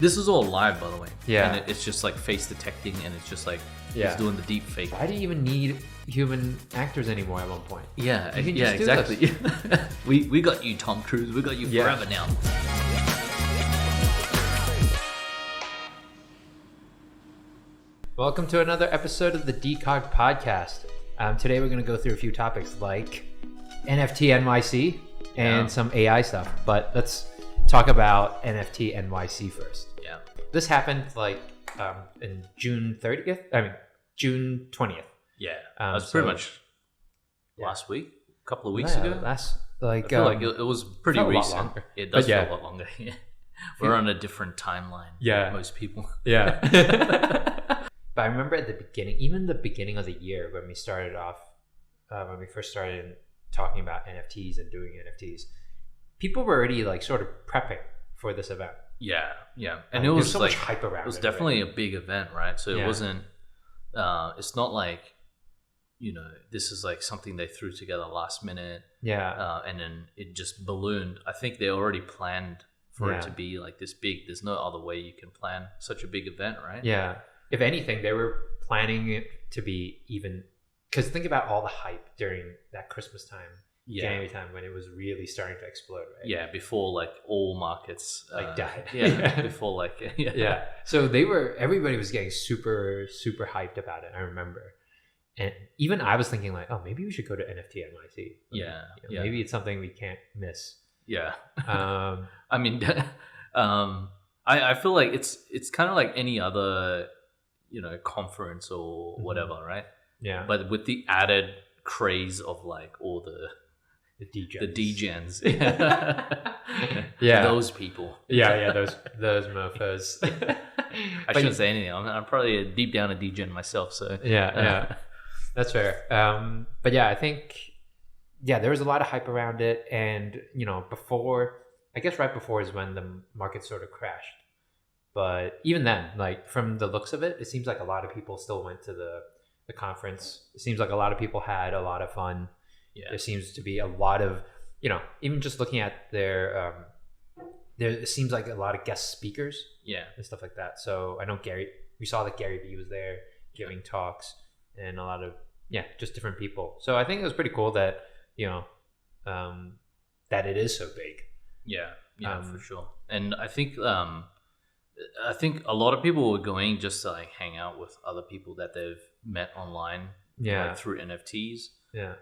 This is all live, by the way. Yeah. And it's just like face detecting, and it's just like Yeah. it's doing the deep fake. Why do you even need human actors anymore at one point? Yeah, You can yeah, just do exactly. we got you, Tom Cruise. We got you Yeah. forever now. Welcome to another episode of the Decogged podcast. Today we're going to go through a few topics like NFT NYC and some AI stuff. But let's talk about NFT NYC first. Yeah. This happened in June 30th. I mean, June 20th. Yeah. That was pretty much last week, a couple of weeks ago. I feel like it was pretty felt a lot recent. longer. It does But yeah. feel a lot longer. Yeah. We're on a different timeline Yeah. than most people. Yeah. But I remember at the beginning, even the beginning of the year when we started off, when we first started talking about NFTs and doing NFTs, people were already like sort of prepping for this event. Yeah, yeah. And it There's was so like much hype around it. It was definitely a big event, right? So it Yeah. wasn't it's not like, this is like something they threw together last minute. Yeah. And then it just ballooned. I think they already planned for Yeah. it to be like this big. There's no other way you can plan such a big event, right? Yeah. If anything, they were planning it to be even, because think about all the hype during that Christmas time, January time, when it was really starting to explode, right? Yeah, before like all markets died. Yeah, before like Yeah. So everybody was getting super, super hyped about it. I remember. And even I was thinking like, oh, maybe we should go to NFT NYC. Yeah. Maybe it's something we can't miss. Yeah. I I mean, I feel like it's kind of like any other, conference or whatever, right? Yeah. But with the added craze of like all the degens. Yeah. Those people. Yeah, those mofos. I shouldn't say anything. I'm probably deep down a degen myself, so yeah. That's fair. But yeah, I think there was a lot of hype around it, and right before is when the market sort of crashed. But even then, like from the looks of it, it seems like a lot of people still went to the conference. It seems like a lot of people had a lot of fun. Yeah. There seems to be a lot of, even just looking at there seems like a lot of guest speakers. Yeah. And stuff like that. So I know we saw that Gary Vee was there giving talks, and a lot of, just different people. So I think it was pretty cool that, that it is so big. Yeah, for sure. And I think a lot of people were going just to like hang out with other people that they've met online, like through NFTs. Yeah.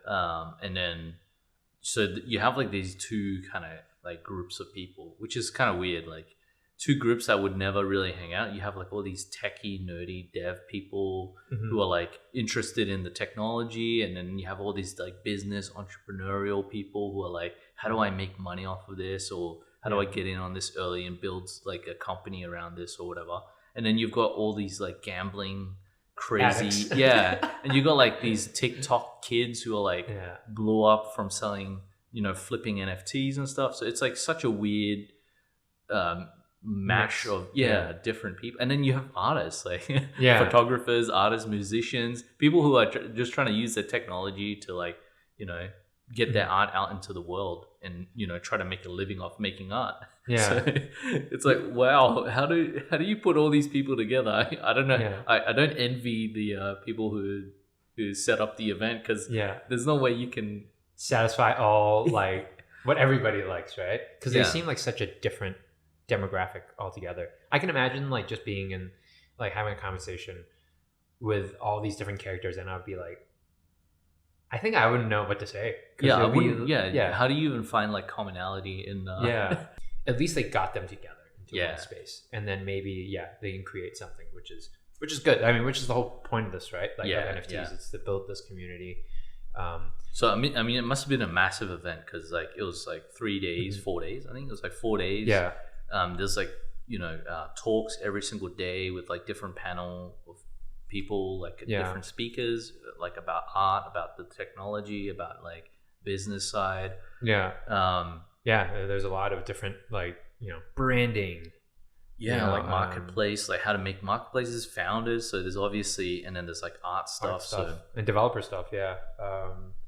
And then you have like these two kind of like groups of people, which is kind of weird. Like two groups that would never really hang out. You have like all these techie, nerdy dev people who are like interested in the technology, and then you have all these like business entrepreneurial people who are like, how do I make money off of this, or how do I get in on this early and build like a company around this or whatever. And then you've got all these like gambling crazy and you got like these TikTok kids who are like blew up from selling, flipping NFTs and stuff. So it's like such a weird mash of different people. And then you have artists like photographers, artists, musicians, people who are just trying to use the technology to like, get their art out into the world and, try to make a living off making art. Yeah. So it's like, wow, how do you put all these people together? I don't know. Yeah. I don't envy the people who set up the event, because there's no way you can satisfy all like what everybody likes, right? Because they seem like such a different demographic altogether. I can imagine like just being in like having a conversation with all these different characters, and I'd be like, I think I wouldn't know what to say. I wouldn't. How do you even find like commonality in? At least they got them together into one space, and then maybe they can create something, which is good. I mean, which is the whole point of this, right? Like of NFTs, it's to build this community. So I mean, it must have been a massive event, because like it was like 3 days, 4 days. I think it was like 4 days. Yeah. There's like talks every single day with like different panel of people, like different speakers, like about art, about the technology, about like business side. There's a lot of different like branding, Yeah, like marketplace, like how to make marketplaces, founders. So there's obviously, and then there's like art stuff. art stuff So and developer stuff. Yeah.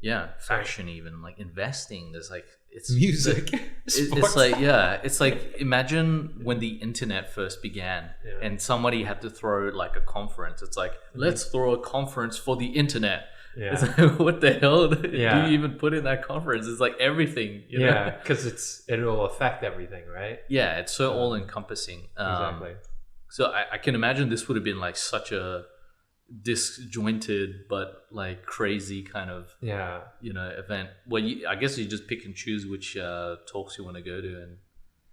yeah, fashion, even like investing. There's like it's Music. it's like, yeah, it's like imagine when the internet first began Yeah. and somebody had to throw like a conference. It's like, let's throw a conference for the internet. Yeah. It's like, what the hell do Yeah. you even put in that conference? It's like everything, you know? Yeah, because it'll affect everything, right? Yeah, it's so all encompassing. Exactly. So I can imagine this would have been like such a disjointed but like crazy kind of Yeah. event. Well, I guess you just pick and choose which talks you want to go to,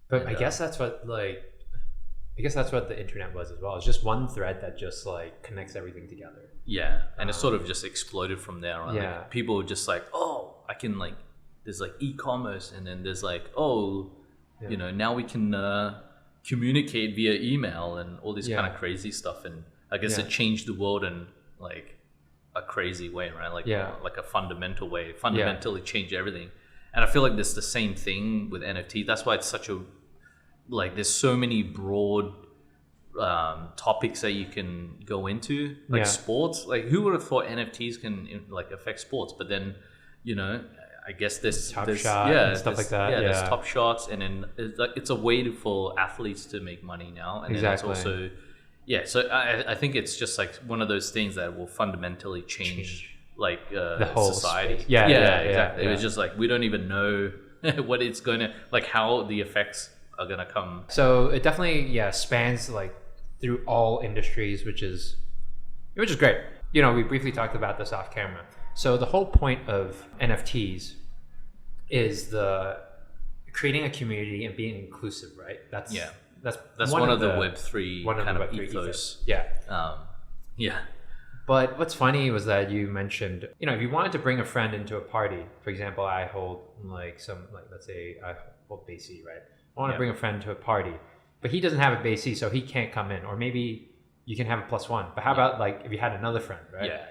But I guess that's what the internet was as well. It's just one thread that just like connects everything together. yeah, and it sort of just exploded from there. Right? Yeah. Like, people were just like, oh, I can like, there's like e-commerce, and then there's like, oh, Yeah. now we can communicate via email and all this Yeah. kind of crazy stuff. And I guess Yeah. it changed the world in like a crazy way, right? Like, Yeah. like a fundamental way, fundamentally change everything. And I feel like there's the same thing with NFT. That's why it's such a, like, there's so many broad topics that you can go into, like Yeah. sports. Like, who would have thought NFTs can like affect sports? But then, I guess there's Top there's, Shot yeah, and stuff there's- like that, Yeah, there's yeah. Top Shots, and then it's a way for athletes to make money now. And Exactly. then it's also, yeah. So I think it's just like one of those things that will fundamentally change like The whole society. space. Yeah, yeah, exactly. yeah. It was just like we don't even know what it's going to, like, how the effects are going to come. So it definitely spans like through all industries, which is great. We briefly talked about this off camera. So the whole point of NFTs is the creating a community and being inclusive, right? That's one of the Web3 one of kind the of Web3 ethos. Yeah. Yeah. But what's funny was that you mentioned, if you wanted to bring a friend into a party, for example, I hold let's say I hold BC, right? I want to bring a friend to a party, but he doesn't have a BC, so he can't come in. Or maybe you can have a +1. But how about like if you had another friend, right? Yeah.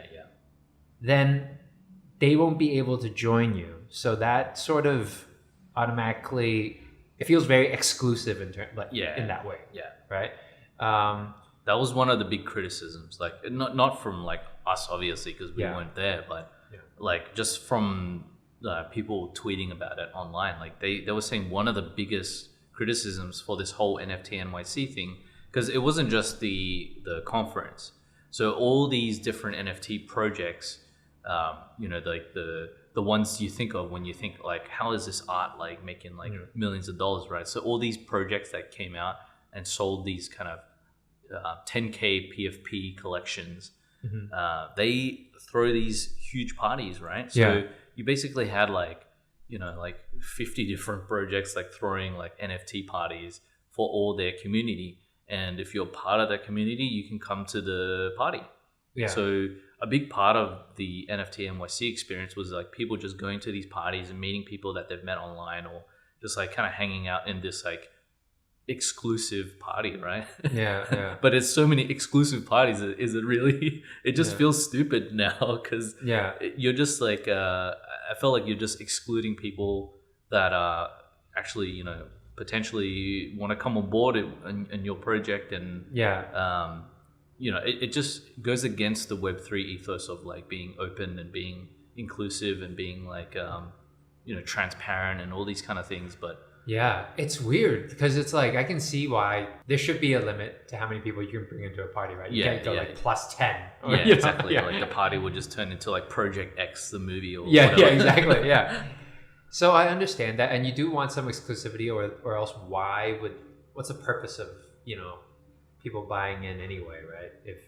Then they won't be able to join you. So that sort of automatically, it feels very exclusive in that way. Yeah. Right? That was one of the big criticisms, like not from like us, obviously, because we weren't there, but like just from people tweeting about it online. Like they were saying one of the biggest criticisms for this whole NFT NYC thing, because it wasn't just the conference. So all these different NFT projects, like the ones you think of when you think like, how is this art like making like millions of dollars, right? So all these projects that came out and sold these kind of 10K PFP collections, they throw these huge parties, right? So you basically had like 50 different projects like throwing like NFT parties for all their community. And if you're part of that community, you can come to the party. Yeah. So a big part of the NFT NYC experience was like people just going to these parties and meeting people that they've met online, or just like kind of hanging out in this like exclusive party, right? Yeah. But it's so many exclusive parties. Is it really? It just feels stupid now, because you're just like I felt like you're just excluding people that are actually potentially want to come on board in your project, and it just goes against the Web3 ethos of like being open and being inclusive and being like transparent and all these kind of things. But yeah, it's weird because it's like I can see why there should be a limit to how many people you can bring into a party, right? You can't go like +10. Yeah, exactly. Like the party would just turn into like Project X, the movie, or yeah, whatever. Exactly. Yeah. So I understand that, and you do want some exclusivity, or else what's the purpose of people buying in anyway, right? If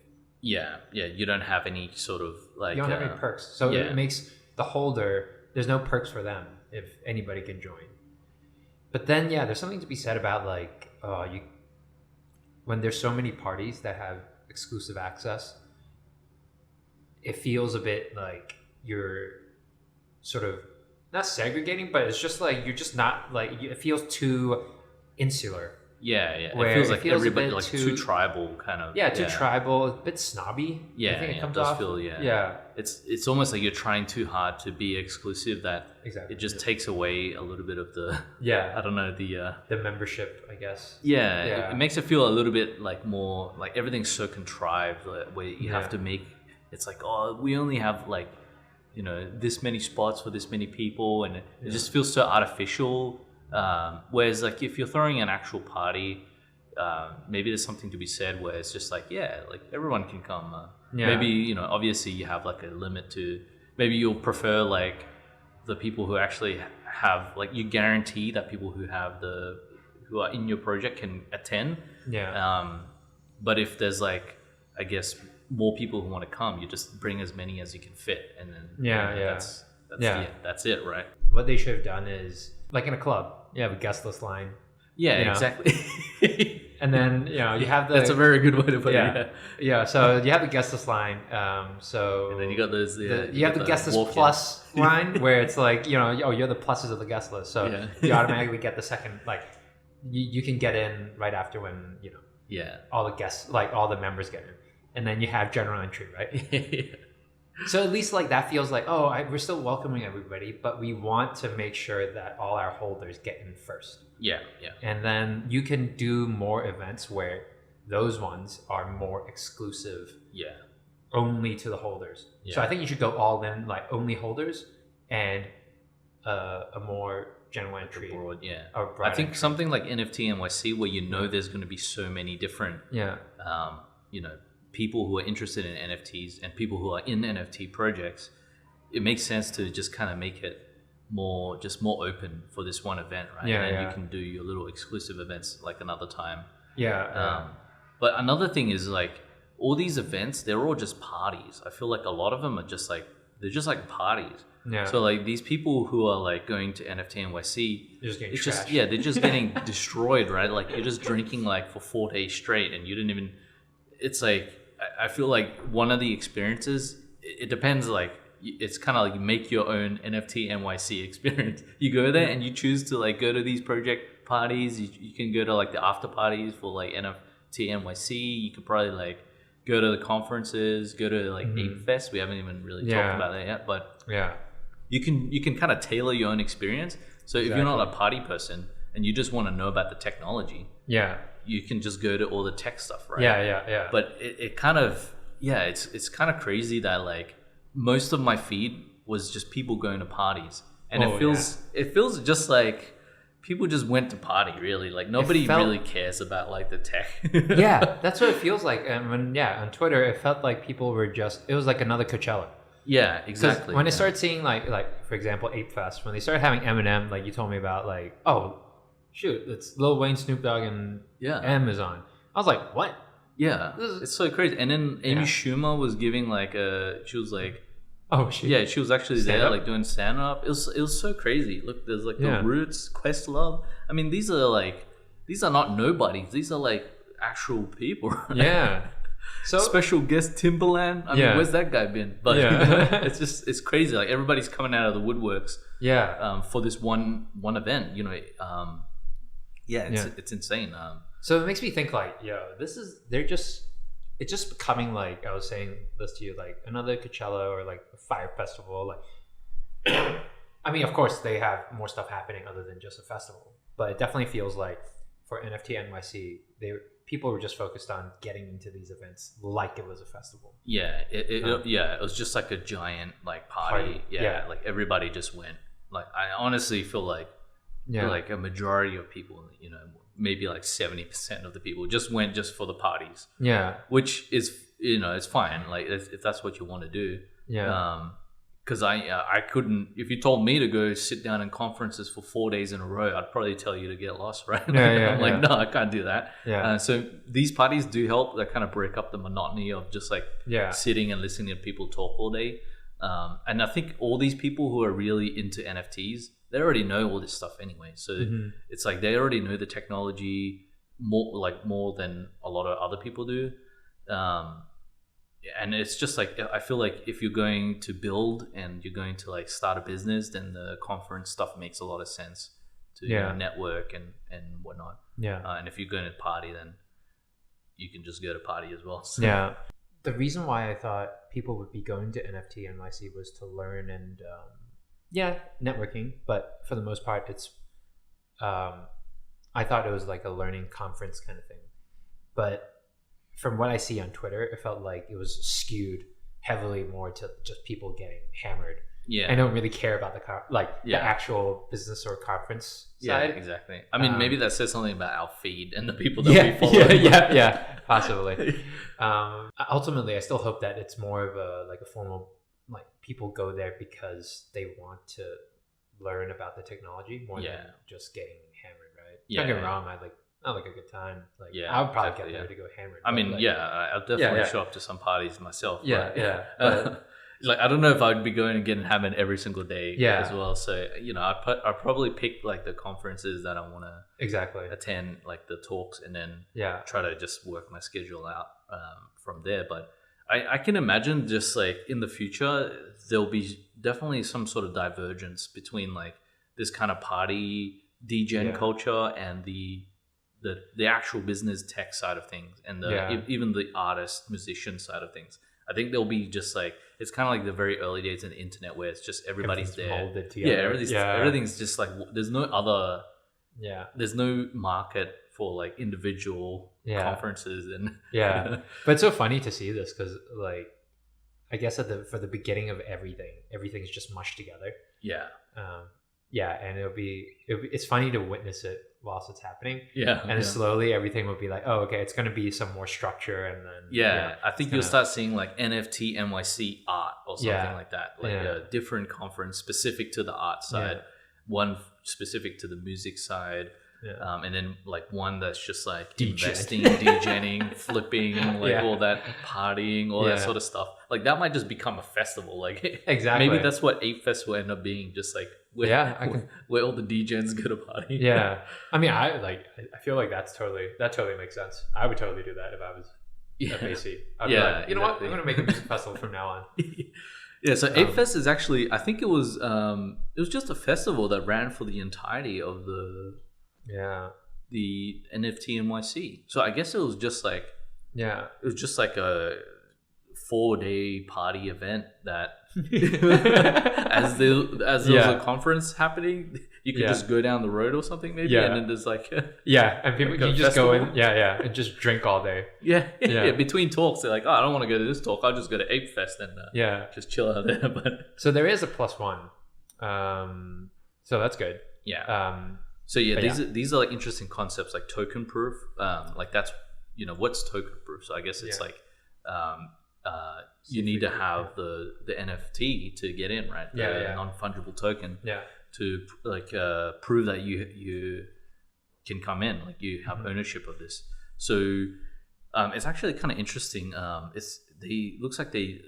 you don't have any sort of like you don't have any perks, so it makes the holder, there's no perks for them if anybody can join. But then there's something to be said about like when there's so many parties that have exclusive access, it feels a bit like you're sort of not segregating, but it's just like you're just not like, it feels too insular, Yeah, yeah. Where It feels it like feels a everybody bit like too- too tribal kind of. Yeah, too tribal, a bit snobby. Yeah, I think yeah, it comes does off. feel Yeah, It's almost like you're trying too hard to be exclusive that exactly. it just takes away a little bit of the I Yeah, don't know the membership, I guess. yeah, Yeah. it makes it feel a little bit like more like everything's so contrived, like, where you have to make it's like, oh, we only have like, you know, this many spots for this many people, and it just feels so artificial. Whereas like if you're throwing an actual party, maybe there's something to be said where it's just like, yeah, like everyone can come. Maybe, you know, obviously you have like a limit to, maybe you'll prefer like the people who actually have, like, you guarantee that people who are in your project can attend. Yeah. But if there's like, I guess, more people who want to come, you just bring as many as you can fit, and then Yeah, you know, yeah. that's it, right? What they should have done is, like in a club, you have a guest list line. Yeah, You know. exactly. And then, you know, you have the... That's a very good way to put yeah. it. Yeah, so you have the guest list line. So... And then you got those. you have the guest list walk-in. plus line where it's like, you know, oh, you're the pluses of the guest list. So Yeah. you automatically get the second, like, you can get in right after when, you know, Yeah. all the guests, like all the members get in. And then you have general entry, right? So at least like that feels like, oh, we're still welcoming everybody, but we want to make sure that all our holders get in first. Yeah, yeah. And then you can do more events where those ones are more exclusive, Yeah. only to the holders. So Yeah. I think you should go all in, like only holders, and a more general entry. Broad, yeah. a broad I think entry. something like NFT NYC, where you know there's going to be so many different, Yeah. you know, people who are interested in NFTs and people who are in NFT projects, it makes sense to just kind of make it more open for this one event, right? Yeah, and then yeah. you can do your little exclusive events like another time. Yeah. But another thing is like all these events, they're all just parties. I feel like a lot of them are just like, they're just like parties. Yeah. So like these people who are like going to NFT NYC, You're just getting it's trashed. just, yeah, they're just getting destroyed, right? Like you're just drinking like for 4 days straight, and you didn't even, it's like, I feel like one of the experiences, it depends, like it's kind of like you make your own NFT NYC experience. You go there and you choose to like go to these project parties. You can go to like the after parties for like NFT NYC. You could probably like go to the conferences, go to like Ape Fest. We haven't even really talked about that yet, but Yeah. you can kind of tailor your own experience. So if you're not a party person and you just want to know about the technology, Yeah. you can just go to all the tech stuff, right? Yeah. But it kind of, yeah, it's kind of crazy that like most of my feed was just people going to parties, and it feels just like people just went to party, really. Like nobody really cares about like the tech. Yeah, that's what it feels like. And when on Twitter, it felt like people were just, it was like another Coachella. Yeah, 'Cause exactly. when I started seeing like for example, Ape Fest, when they started having Eminem, like you told me about, like, oh shoot, it's Lil Wayne, Snoop Dogg, and Amazon. I was like, what? Yeah, it's so crazy. And then Amy Schumer was giving like she was like, oh shit, yeah, she was actually Stand there up? like doing stand up. It was so crazy. Look, there's like the Roots, Questlove. I mean, these are not nobodies. These are like actual people. Right? Yeah. So special guest Timberland. I mean, where's that guy been? But it's crazy. Like everybody's coming out of the woodworks. Yeah. For this one event, you know. It's insane. So it makes me think like, it's just becoming like, I was saying this to you, like another Coachella or like a Fire Festival. Like, I mean, of course they have more stuff happening other than just a festival, but it definitely feels like for NFT NYC, people were just focused on getting into these events like it was a festival. Yeah, it was just like a giant like party. Yeah, like everybody just went. Like I honestly feel like like a majority of people, you know, maybe like 70% of the people just went just for the parties. Yeah, which is, you know, it's fine. Like if that's what you want to do. Yeah. Because I couldn't. If you told me to go sit down in conferences for 4 days in a row, I'd probably tell you to get lost, right? I'm like, no, I can't do that. Yeah. So these parties do help. They kind of break up the monotony of just like sitting and listening to people talk all day. And I think all these people who are really into NFTs, they already know all this stuff anyway. So it's like they already know the technology more than a lot of other people do. And it's just like, I feel like if you're going to build and you're going to like start a business, then the conference stuff makes a lot of sense to network and whatnot. Yeah. And if you're going to party, then you can just go to party as well. So. Yeah. The reason why I thought people would be going to NFT NYC was to learn and networking, but for the most part, it's I thought it was like a learning conference kind of thing. But from what I see on Twitter, it felt like it was skewed heavily more to just people getting hammered. Yeah, I don't really care about the actual business or conference side. Yeah, exactly. I mean, maybe that says something about our feed and the people that we follow. Yeah, possibly. Ultimately, I still hope that it's more of a formal, like people go there because they want to learn about the technology more than just getting hammered, right? Yeah, don't get me wrong, I like a good time. Like, yeah, I would probably get there to go hammered. I mean, I'll definitely show up to some parties myself. Yeah. Like, I don't know if I'd be going and getting hammered every single day as well. So, I probably pick like the conferences that I want to attend, like the talks, and then try to just work my schedule out from there. But I can imagine just like in the future, there'll be definitely some sort of divergence between like this kind of party degen culture and the actual business tech side of things, and even the artist musician side of things. I think there'll be just like, it's kind of like the very early days of the internet where it's just everybody's there. Molded together. Everything's just like, there's no market for like individual conferences and But it's so funny to see this because like, I guess for the beginning of everything's just mushed together. And it's funny to witness it whilst it's happening. And then slowly everything will be like, oh, okay, it's going to be some more structure, and then I think you'll start seeing like NFT NYC art or something like that, like a different conference specific to the art side, one specific to the music side. And then like one that's just like investing, degenning, flipping, like all that partying, all that sort of stuff. Like that might just become a festival. Like maybe that's what Ape Fest will end up being, just like where all the degens go to party. I mean, I feel like that totally makes sense. I would totally do that if I was at AC. I'd be like, you know what, I'm gonna make a music festival from now on. So Ape Fest is actually, I think it was just a festival that ran for the entirety of the NFT NYC. So I guess it was just like a 4-day party event that as there was a conference happening, you could just go down the road or something maybe, and then there's like and people you just go in and just drink all day. Between talks they're like, oh, I don't want to go to this talk, I'll just go to Ape Fest and just chill out there. But so there is a +1, so that's good. So these are like interesting concepts, like token proof. Like that's, what's token proof? So I guess it's like you need to have the NFT to get in, right? The non-fungible token to like prove that you can come in, like you have ownership of this. So it's actually kind of interesting. Looks like they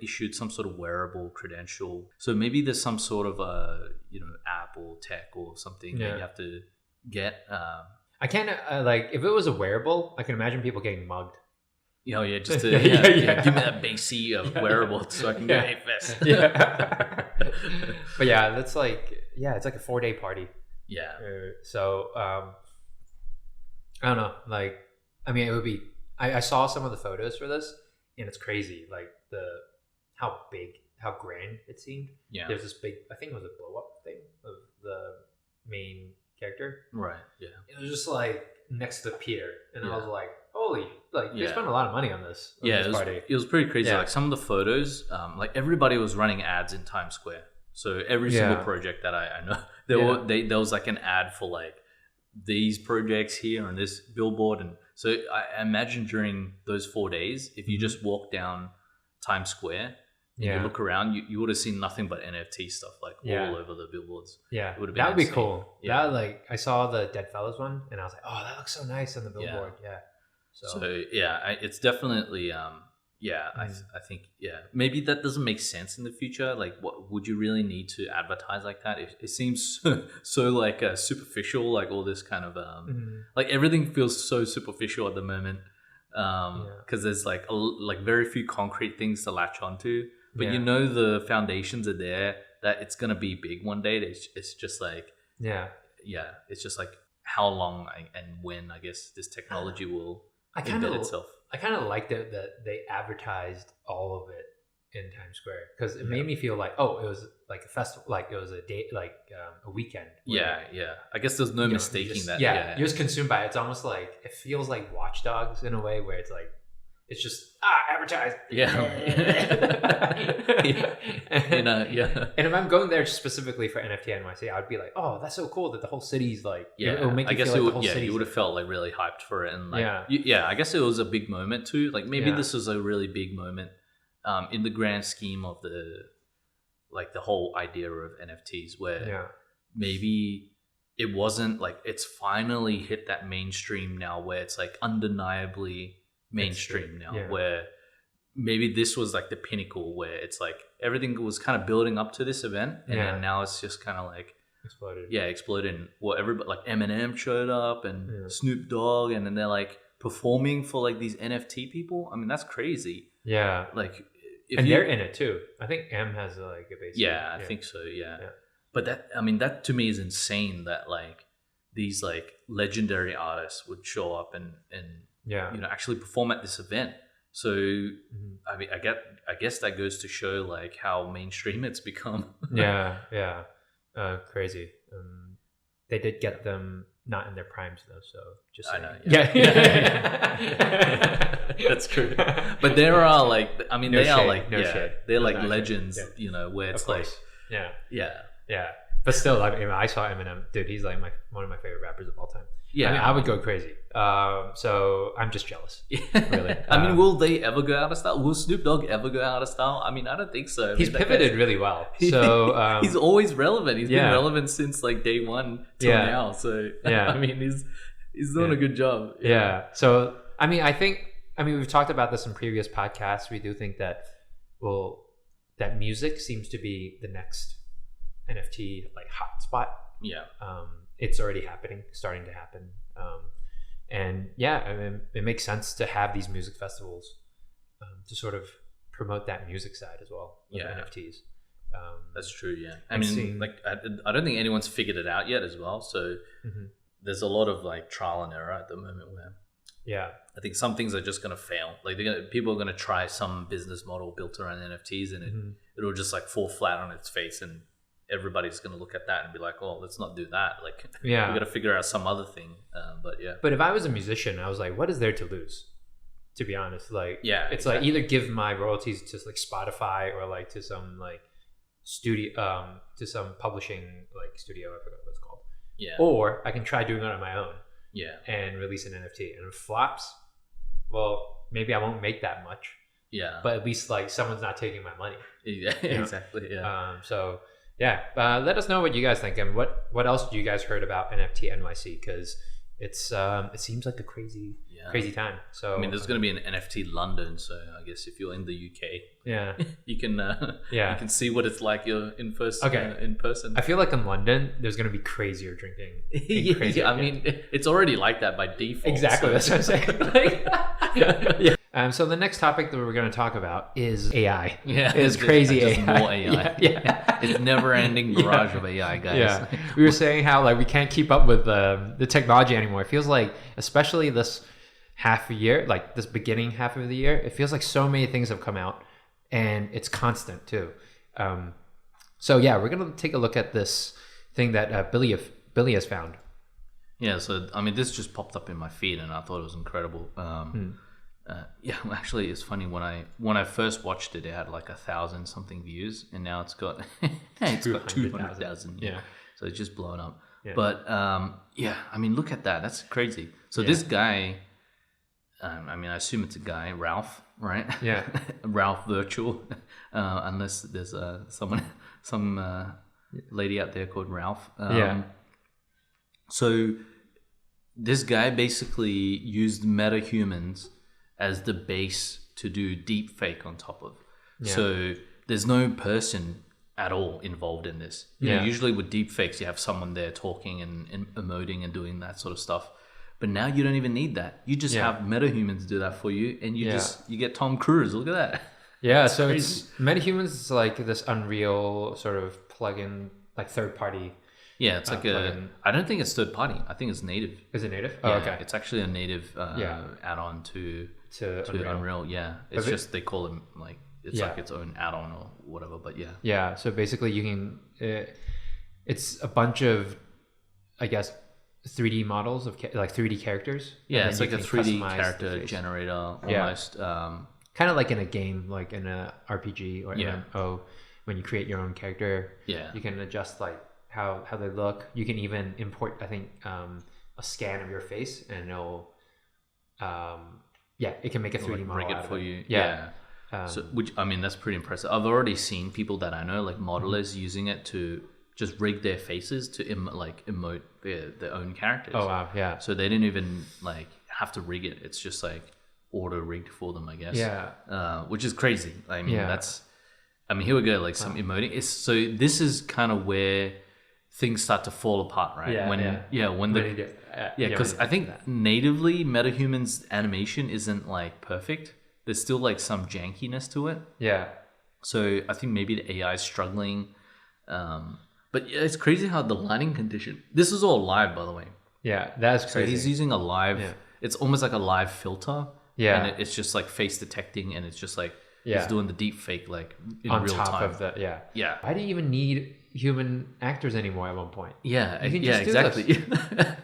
issued some sort of wearable credential. So maybe there's some sort of app or tech or something that you have to get. I can't like, if it was a wearable, I can imagine people getting mugged. Just to give me that base C of wearable so I can go Ape Fest. But that's like, it's like a 4-day party. So I don't know, like, I mean, it would be, I saw some of the photos for this and it's crazy, like how grand it seemed. There's this big, I think it was a blow up thing of the main character, right? It was just like next to Peter, and I was like, holy, like they spent a lot of money on this. It was pretty crazy. Like some of the photos, like everybody was running ads in Times Square. So every single project that I know, there was like an ad for like these projects here on this billboard. And so I imagine during those 4 days, if you just walk down Times Square and you look around, you would have seen nothing but NFT stuff like all over the billboards. It would have been that would insane. Be cool. That, like, I saw the Dead Fellas one and I was like, oh, that looks so nice on the billboard. So it's definitely I think maybe that doesn't make sense in the future. Like, what would you really need to advertise like that? It seems so like superficial, like all this kind of like everything feels so superficial at the moment, because there's like very few concrete things to latch onto, but the foundations are there that it's gonna be big one day. It's just like yeah, it's just like how long and when I guess this technology will embed itself. I kind of liked it that they advertised all of it in Times Square, because it made me feel like, oh, it was like a festival, like it was a day, like a weekend. Yeah. I guess there's no mistaking that. You're just consumed by it. It's almost like, it feels like Watch Dogs in a way, where it's like, it's just advertised. And if I'm going there specifically for NFT NYC, I would be like, oh, that's so cool that the whole city's like, it'll make you feel like the whole city. You would have felt like really hyped for it, and like, I guess it was a big moment too. Like maybe this was a really big moment, in the grand scheme of the whole idea of NFTs, where maybe it wasn't like, it's finally hit that mainstream now, where it's like undeniably mainstream now, where maybe this was like the pinnacle, where it's like everything was kind of building up to this event, and then now it's just kind of like exploded. And everybody, like Eminem showed up, and Snoop Dogg, and then they're like performing for like these NFT people. I mean, that's crazy. Like, they're in it too. I think M has like a base. I think so. But that to me is insane, that like these like legendary artists would show up and actually perform at this event. So I mean, I guess that goes to show like how mainstream it's become. Crazy. They did get them not in their primes though, so just saying. That's true. But there are like, I mean, they're like legends, where it's like, But still, I mean, I saw Eminem, dude. He's like one of my favorite rappers of all time. I mean, I would go crazy. So I'm just jealous. Really. I mean, will they ever go out of style? Will Snoop Dogg ever go out of style? I mean, I don't think so. He's pivoted really well. So he's always relevant. He's been relevant since like day one till now. So I mean, he's doing a good job. So I mean, we've talked about this in previous podcasts. We do think that that music seems to be the next NFT like hotspot. It's already starting to happen. And I mean, it makes sense to have these music festivals to sort of promote that music side as well of NFTs. That's true. I mean, I don't think anyone's figured it out yet as well. So there's a lot of like trial and error at the moment, where I think some things are just going to fail. Like people are going to try some business model built around NFTs, and it'll just like fall flat on its face, and everybody's going to look at that and be like, oh, let's not do that. Like, we got to figure out some other thing. But if I was a musician, I was like, what is there to lose? To be honest, like, it's like either give my royalties to like Spotify, or like to some like studio, to some publishing like studio. I forgot what it's called. Or I can try doing it on my own. And release an NFT. And if it flops, well, maybe I won't make that much. But at least like someone's not taking my money. Exactly. So let us know what you guys think, and what else do you guys heard about NFT NYC, because it's it seems like a crazy time. So I mean, there's going to be an NFT London, so I guess if you're in the UK, you can you can see what it's like. You're in person. In person. I feel like in London there's going to be crazier drinking. I mean, it's already like that by default. Exactly, that's what I'm saying. So the next topic that we're going to talk about is AI. It's crazy AI. More AI. It's never-ending barrage of AI, guys. We were saying how like we can't keep up with the technology anymore. It feels like, especially this half a year, like this beginning half of the year, it feels like so many things have come out, and it's constant too. So we're going to take a look at this thing that Billy has found. So I mean, this just popped up in my feed, and I thought it was incredible. Actually, it's funny, when I first watched it, it had like 1,000 something views, and now it's got 200,000. So it's just blown up. But I mean, look at that. That's crazy. So this guy, I mean, I assume it's a guy, Ralph, right? Ralph Virtual, unless there's some lady out there called Ralph. So this guy basically used metahumans as the base to do deepfake on top of. So there's no person at all involved in this. You know, usually with deepfakes, you have someone there talking and emoting and doing that sort of stuff. But now you don't even need that. You just have metahumans do that for you, and you get Tom Cruise. Look at that. So crazy. It's metahumans is like this Unreal sort of plugin, like third-party Yeah, it's like plugin. I don't think it's third party. I think it's native. Is it native? Yeah, Oh, okay. it's actually a native Yeah. add-on to To Unreal. Yeah, it's But just they call them like it's Yeah. like its own add-on or whatever. But yeah, Yeah. So basically, you can. It's a bunch of, I guess, 3D models of like 3D characters. yeah, it's and like then a you can 3D customize the character face. generator Yeah. almost. Kind of like in a game, like in a RPG or Yeah. MMO, when you create your own character, Yeah. you can adjust like how they look. You can even import, I think, a scan of your face, and it'll, it can make a 3D Like model rig out it of for it. you. Yeah. So, which I mean, that's pretty impressive. I've already seen people that I know, like modelers, Mm-hmm. using it to just rig their faces to emote their own characters. Oh wow, yeah, So they didn't even like have to rig it. It's just like auto rigged for them, I guess. yeah, Which is crazy. I mean, Yeah. here we go. Like some emoting. So this is kind of where things start to fall apart, right? Yeah, when yeah. when the because I think natively MetaHuman's animation isn't like perfect. There's still like some jankiness to it. yeah, So I think maybe the AI is struggling. But yeah, it's crazy how the lighting condition. This is all live, by the way. yeah. That's So crazy. he's using a live. Yeah. It's almost like a live filter. Yeah. And it's just like face detecting, and it's just like Yeah. he's doing the deep fake like in on real top time. of the Yeah. Why do you even need human actors anymore at one point? Yeah, You can yeah, just do exactly.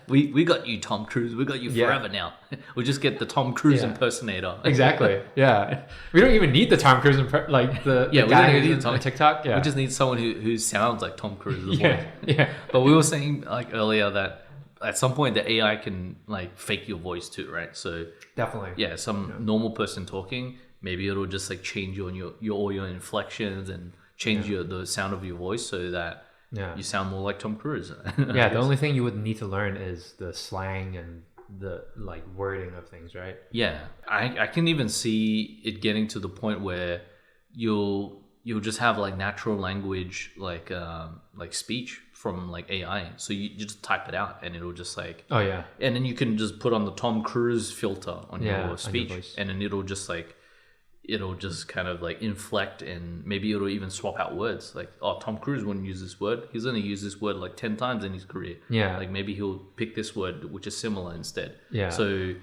we got you, Tom Cruise. We got you Yeah. forever now. We'll just get the Tom Cruise Yeah. impersonator. Exactly. Yeah. We don't even need the Tom Cruise like the Yeah, the we guy don't even who's need Tom- on TikTok. Yeah. We just need someone who sounds like Tom Cruise. As yeah. well. Yeah. But we were saying like earlier that at some point the AI can like fake your voice too, right? So Definitely. yeah, some normal person talking, maybe it'll just like change all your inflections and change the sound of your voice so that Yeah. you sound more like Tom Cruise. Yeah. The only thing you would need to learn is the slang and the like wording of things, right? Yeah, I can even see it getting to the point where you'll just have like natural language like speech from like AI. So you just type it out and it'll just like Oh yeah. and then you can just put on the Tom Cruise filter on Yeah, on your your speech, voice. and then it'll just kind of like inflect, and maybe it'll even swap out words. Like, oh, Tom Cruise wouldn't use this word. He's only used this word like 10 times in his career. Yeah. Like maybe he'll pick this word which is similar instead. Yeah. So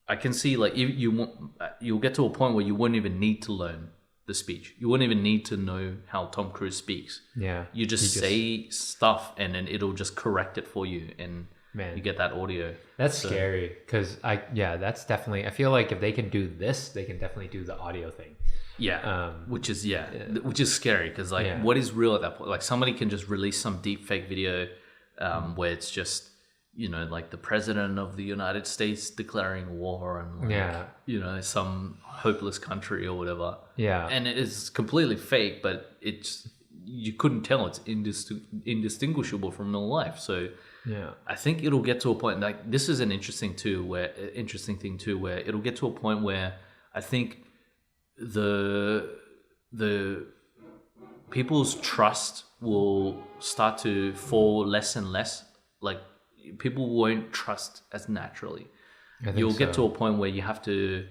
I can see like you'll get to a point where you wouldn't even need to learn the speech. You wouldn't even need to know how Tom Cruise speaks. Yeah. You just say stuff and then it'll just correct it for you, and Man. you get that audio. That's So- scary because that's definitely. I feel like if they can do this, they can definitely do the audio thing. Yeah, which is scary because like Yeah. what is real at that point? Like somebody can just release some deep fake video where it's just like the president of the United States declaring war on like, some hopeless country or whatever. Yeah. And it is completely fake, but you couldn't tell it's indistinguishable from real life. So Yeah. I think it'll get to a point like this is an interesting thing too, where it'll get to a point where I think the people's trust will start to fall less and less. Like people won't trust as naturally. You'll get to a point where you have to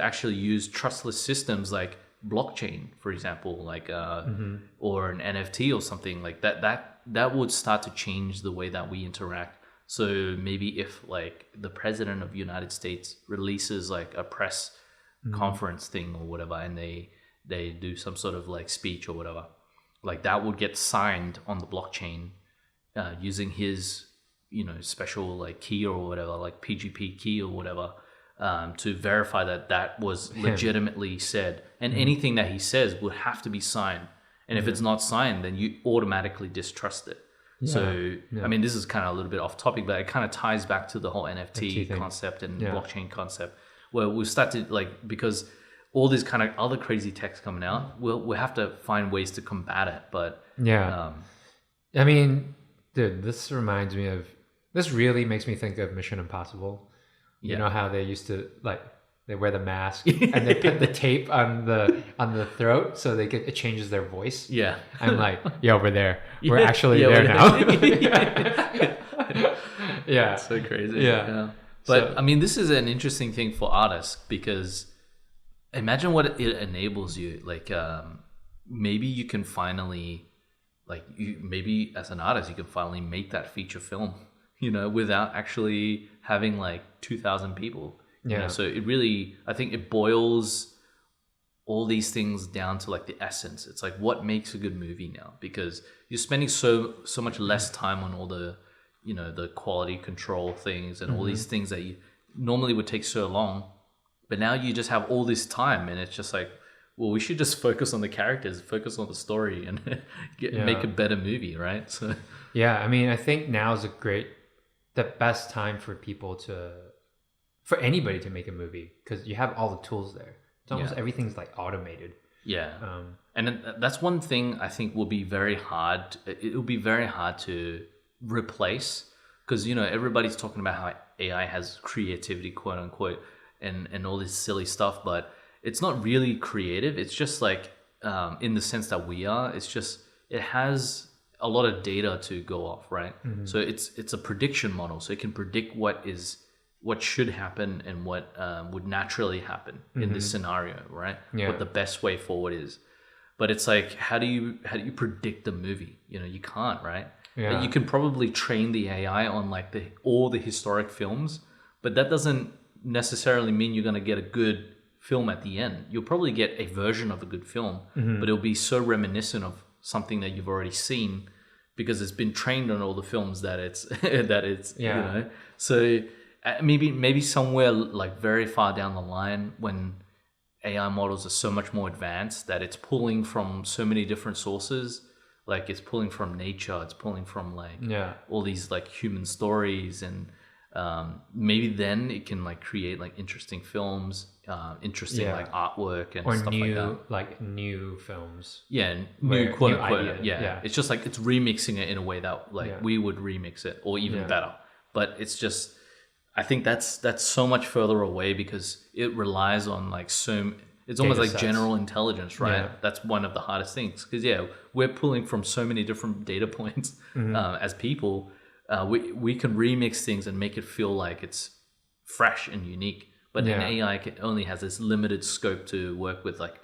actually use trustless systems like blockchain, for example, like or an NFT or something like that. That would start to change the way that we interact. So maybe if like the president of the United States releases like a press conference thing or whatever, and they do some sort of like speech or whatever, like that would get signed on the blockchain using his special like key or whatever, like PGP key or whatever, to verify that was legitimately said, and anything that he says would have to be signed. And if it's not signed, then you automatically distrust it. So, I mean, this is kind of a little bit off topic, but it kind of ties back to the whole NFT thing. concept and blockchain concept, where we start to like, because all these kind of other crazy techs coming out, we'll have to find ways to combat it. But I mean, dude, this really makes me think of Mission Impossible. You know how they used to like they wear the mask and they put the tape on the throat so it changes their voice. Yeah. I'm like, yo, we're there. We're actually there now. Yeah. So crazy. Yeah. But I mean, this is an interesting thing for artists because imagine what it enables you. Like maybe you can finally like you maybe as an artist you can finally make that feature film, without actually having like 2,000 people. So it really, I think it boils all these things down to like the essence. It's like what makes a good movie now, because you're spending so much less time on all the the quality control things and all these things that you normally would take so long, but now you just have all this time, and it's just like, well, we should just focus on the characters, focus on the story, and make a better movie, right? So yeah, I mean, I think now is the best time for anybody to make a movie, because you have all the tools there. It's almost everything's like automated. And then that's one thing I think will be very hard. It will be very hard to replace, because everybody's talking about how AI has creativity, quote unquote, and all this silly stuff, but it's not really creative. It's just like in the sense that we are. It's just it has a lot of data to go off, right? So it's a prediction model, so it can predict what should happen and what would naturally happen in this scenario, right? What the best way forward is. But it's like, how do you predict the movie? You can't, right? You can probably train the AI on like all the historic films, but that doesn't necessarily mean you're going to get a good film at the end. You'll probably get a version of a good film, but it'll be so reminiscent of something that you've already seen, because it's been trained on all the films that it's So maybe somewhere like very far down the line, when AI models are so much more advanced that it's pulling from so many different sources, like it's pulling from nature, it's pulling from like all these like human stories, and maybe then it can like create like interesting films, interesting like artwork and stuff new, like that. like new films. New quote unquote. Ideas. It's just like it's remixing it in a way that like we would remix it, or even better. But it's just, I think that's so much further away, because it relies on like it's almost like general intelligence, right? That's one of the hardest things, because we're pulling from so many different data points as people. We can remix things and make it feel like it's fresh and unique, but then AI only has this limited scope to work with, like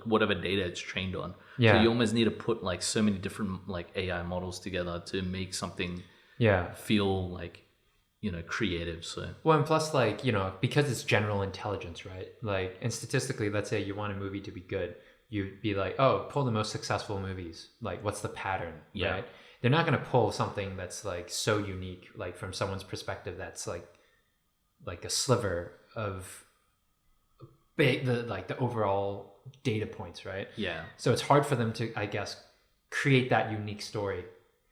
whatever data it's trained on. So you almost need to put like so many different like AI models together to make something feel like creative. So and plus, like, because it's general intelligence, right? Like, and statistically, let's say you want a movie to be good, you'd be like, oh, pull the most successful movies, like what's the pattern, right? They're not going to pull something that's like so unique, like from someone's perspective, that's like a sliver of the overall data points, right? So it's hard for them to, I guess, create that unique story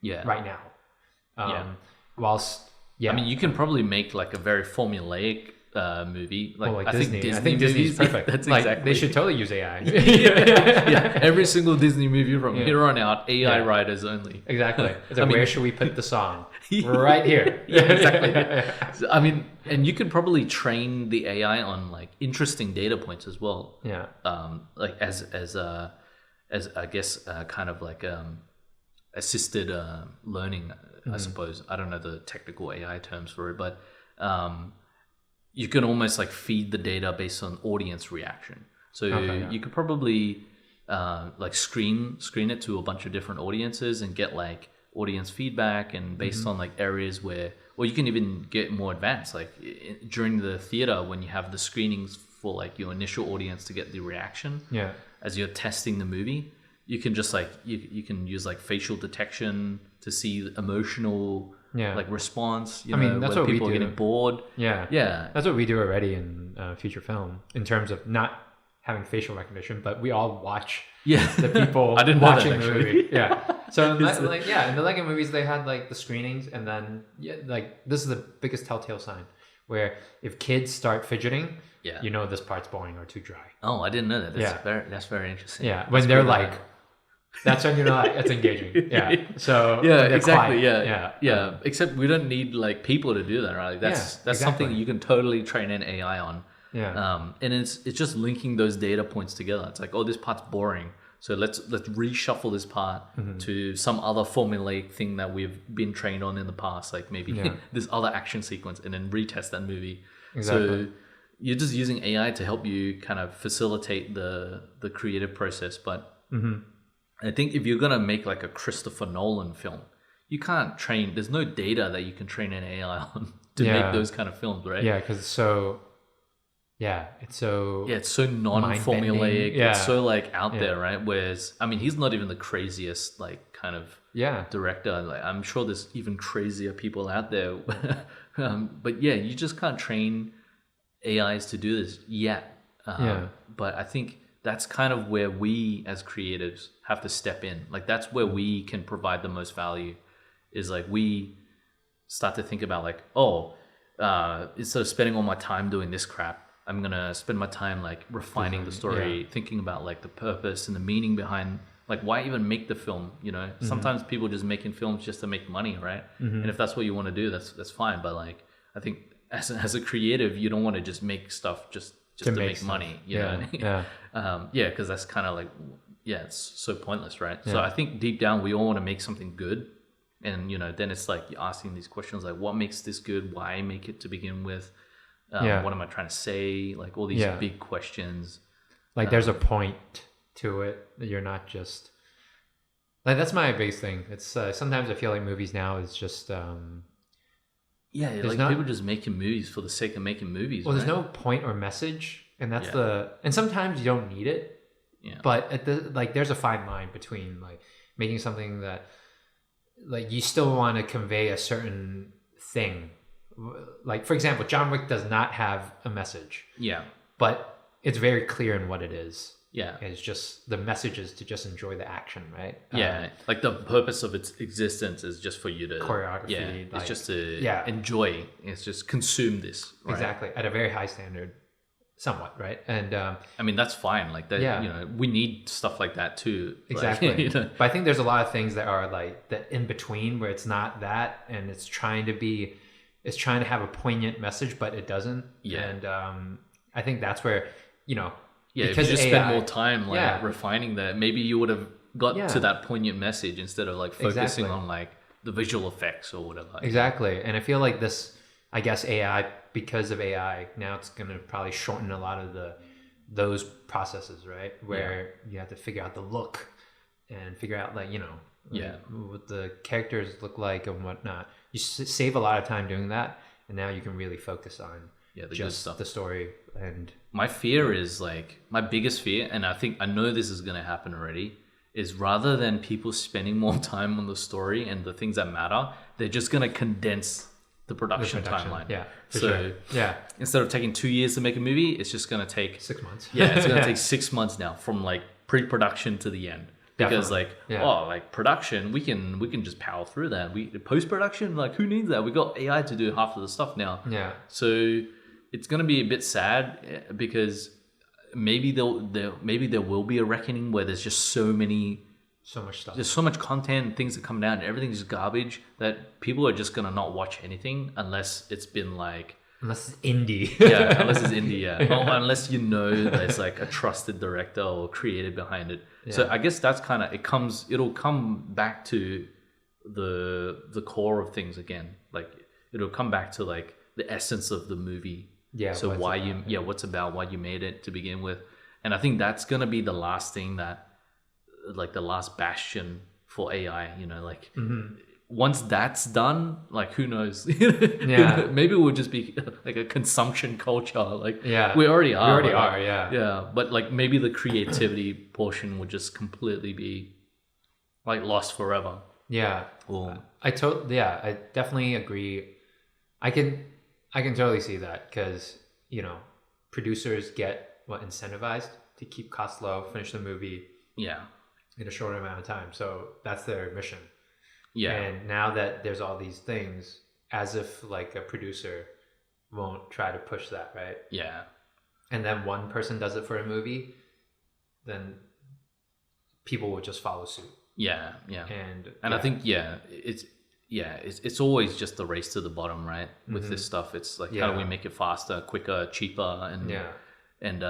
right now. Whilst I mean, you can probably make like a very formulaic movie. Like, I Disney. think I think Disney's perfect. That's like, exactly. They should totally use AI. Every single Disney movie from here on out, AI writers only. Exactly. It's like, where should we put the song? Right here. Exactly. So, I mean, and you could probably train the AI on like interesting data points as well. Like as I guess kind of like assisted learning, I suppose. I don't know the technical AI terms for it, but you can almost like feed the data based on audience reaction. So you could probably like screen it to a bunch of different audiences and get like audience feedback, and based on like areas where, or you can even get more advanced, like during the theater when you have the screenings for like your initial audience to get the reaction as you're testing the movie. You can just like you can use like facial detection to see emotional like response. I mean, that's what people are getting bored. That's what we do already in feature film, in terms of not having facial recognition, but we all watch the people watching the movie. So in the Lego movies, they had like the screenings, and then like this is the biggest telltale sign, where if kids start fidgeting, this part's boring or too dry. Oh, I didn't know that. That's very interesting. When they're like, that's when you're like, it's engaging. So exactly. Quiet. Except we don't need like people to do that, right? Like, that's something you can totally train an AI on. And it's just linking those data points together. It's like, oh, this part's boring, so let's reshuffle this part to some other formulaic thing that we've been trained on in the past, like maybe this other action sequence, and then retest that movie. So you're just using AI to help you kind of facilitate the creative process, but I think if you're gonna make like a Christopher Nolan film, you can't train. There's no data that you can train an AI on to make those kind of films, right? Yeah, because it's so. Yeah, it's so. Yeah, it's so non-formulaic. mind-bending. Yeah. It's so like out Yeah. there, right? Whereas, I mean, he's not even the craziest like kind of Yeah. director. Like, I'm sure there's even crazier people out there. But yeah, you just can't train AIs to do this yet. But I think that's kind of where we as creatives have to step in. Like that's where we can provide the most value. Is like we start to think about like, instead of spending all my time doing this crap, I'm gonna spend my time like refining the story, thinking about like the purpose and the meaning behind like why even make the film. You know, sometimes people just making films just to make money, right? And if that's what you want to do, that's fine. But like I think as a creative, you don't want to just make stuff just to make money. You know what I mean? Because that's kind of like it's so pointless, right? So I think deep down we all want to make something good. And, then it's like you're asking these questions like, what makes this good? Why make it to begin with? What am I trying to say? Like all these big questions. Like there's a point to it. You're not just... Like that's my biggest thing. It's sometimes I feel like movies now is just... people just making movies for the sake of making movies. Well, right? there's no point or message. And that's and sometimes you don't need it. Yeah. But there's a fine line between like making something that... like you still want to convey a certain thing. Like for example, John Wick does not have a message. Yeah. But it's very clear in what it is. Yeah. It's just the message is to just enjoy the action, right? Like the purpose of its existence is just for you to choreography. Yeah. It's just to enjoy. It's just consume this. Right? Exactly. At a very high standard. Somewhat, right? And I mean that's fine. Like that, we need stuff like that too. Exactly. Like, But I think there's a lot of things that are like that in between where it's not that, and it's trying to have a poignant message, but it doesn't. Yeah. And I think that's where because if you just AI, spend more time refining that, maybe you would have got to that poignant message instead of like focusing on like the visual effects or whatever. Exactly. And I feel like this, I guess AI, because of AI, now it's going to probably shorten a lot of those processes, right? Where you have to figure out the look and figure out like, what the characters look like and whatnot. You save a lot of time doing that. And now you can really focus on just the story. And my fear is like, my biggest fear, and I know this is going to happen already, is rather than people spending more time on the story and the things that matter, they're just going to condense the production timeline. Yeah. So instead of taking 2 years to make a movie, it's just going to take 6 months. Yeah, it's going to take 6 months now from like pre-production to the end. Because like production, we can just power through that. Post-production, like who needs that? We got AI to do half of the stuff now. Yeah. So it's going to be a bit sad because maybe there will be a reckoning where there's just so much stuff. There's so much content and things that come down and everything's just garbage that people are just gonna not watch anything unless it's been like unless it's indie. Unless it's indie, or unless there's like a trusted director or creative behind it. So I guess that's kind of it'll come back to the core of things again. Like it'll come back to like the essence of the movie. So what's about, why you made it to begin with. And I think that's gonna be the last thing that, like the last bastion for AI, once that's done, like who knows? Maybe we'll just be like a consumption culture. Like we already are. But like maybe the creativity portion would just completely be like lost forever. I definitely agree. I can totally see that because producers get incentivized to keep costs low, finish the movie in a short amount of time. So that's their mission. And now that there's all these things, as if like a producer won't try to push that, right? And then one person does it for a movie, then people will just follow suit. And I think it's always just the race to the bottom, right? With this stuff, it's like how do we make it faster, quicker, cheaper, and and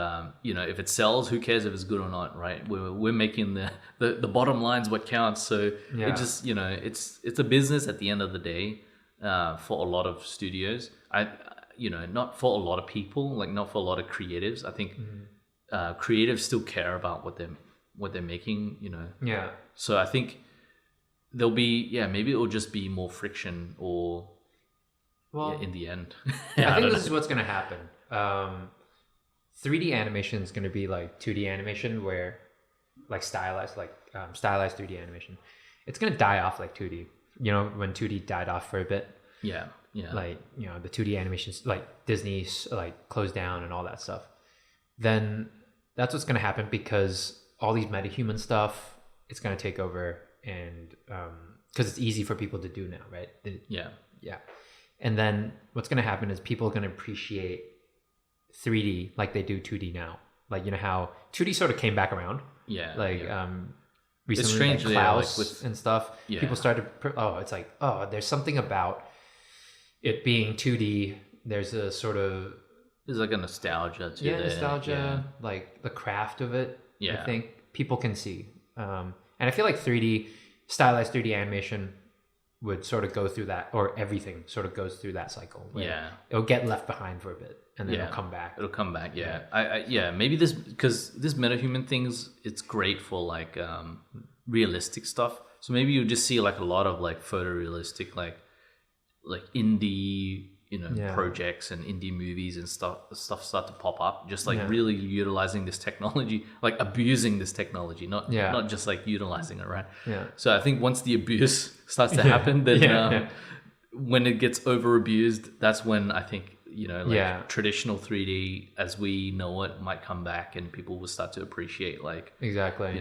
if it sells, who cares if it's good or not, right? We're making the bottom line's what counts. So it just it's a business at the end of the day for a lot of studios. Not for a lot of people, like not for a lot of creatives. I think creatives still care about what what they're making, Yeah. So I think there'll be maybe it'll just be more friction or in the end. I think this is what's going to happen. 3D animation is going to be like 2D animation, where like stylized 3D animation. It's going to die off like 2D. When 2D died off for a bit. Yeah. Like, the 2D animations, like Disney's like closed down and all that stuff. Then that's what's going to happen, because all these metahuman stuff, it's going to take over, and because it's easy for people to do now, right? Yeah. And then what's going to happen is people are going to appreciate 3D like they do 2D now. Like, how 2D sort of came back around. Yeah. Like, yeah. Recently, strange, like Klaus and stuff. Yeah. People started, it's like, there's something about it being 2D. There's a sort of... There's like a nostalgia to it. Nostalgia, like the craft of it. Yeah. I think people can see. And I feel like stylized 3D animation would sort of go through that, or everything sort of goes through that cycle. Yeah. It'll get left behind for a bit, and then it'll come back. It'll come back, yeah. Maybe because this metahuman things, it's great for like realistic stuff. So maybe you just see like a lot of like photorealistic, like indie, projects and indie movies and stuff start to pop up, just like really utilizing this technology, like abusing this technology, not just like utilizing it, right? Yeah. So I think once the abuse starts to happen, then when it gets over abused, that's when I think traditional 3D as we know it might come back, and people will start to appreciate like exactly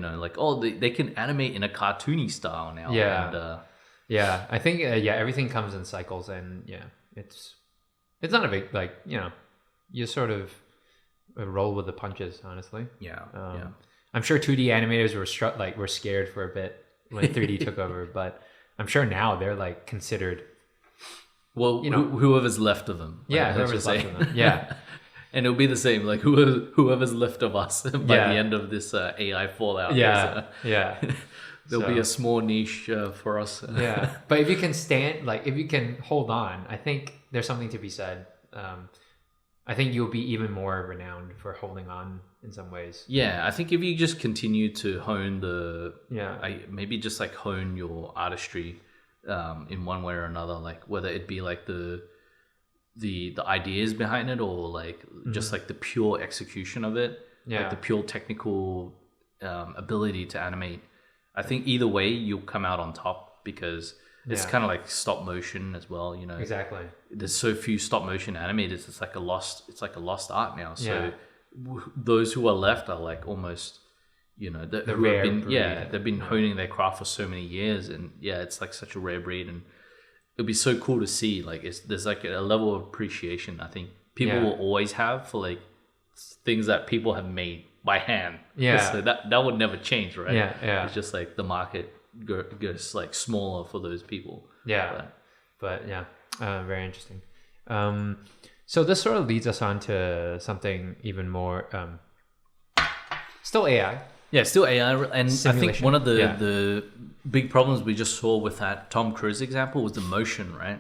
they can animate in a cartoony style now. And, I think everything comes in cycles, and it's not a big you sort of roll with the punches, honestly. I'm sure 2D animators were scared for a bit when 3D took over, but I'm sure now they're like considered. Well, whoever's left of them. Whoever's left of them. Yeah. And it'll be the same, like whoever's left of us by the end of this AI fallout. There'll be a small niche for us. But if you can if you can hold on, I think there's something to be said. I think you'll be even more renowned for holding on in some ways. Yeah, I think if you just continue to hone maybe just like hone your artistry in one way or another, like whether it be like the ideas behind it, or like just like the pure execution of it, like the pure technical ability to animate. I think either way you'll come out on top, because it's kind of like stop motion as well, Exactly. There's so few stop motion animators. It's like a lost art now. So those who are left are like almost, the rare breed. They've been honing their craft for so many years, and it's like such a rare breed, and it'd be so cool to see. Like there's like a level of appreciation I think people will always have for like things that people have made by hand. So that would never change, right? It's just like the market goes like smaller for those people. But very interesting. So this sort of leads us on to something even more still AI. Still AI, and simulation. I think one of the big problems we just saw with that Tom Cruise example was the motion, right?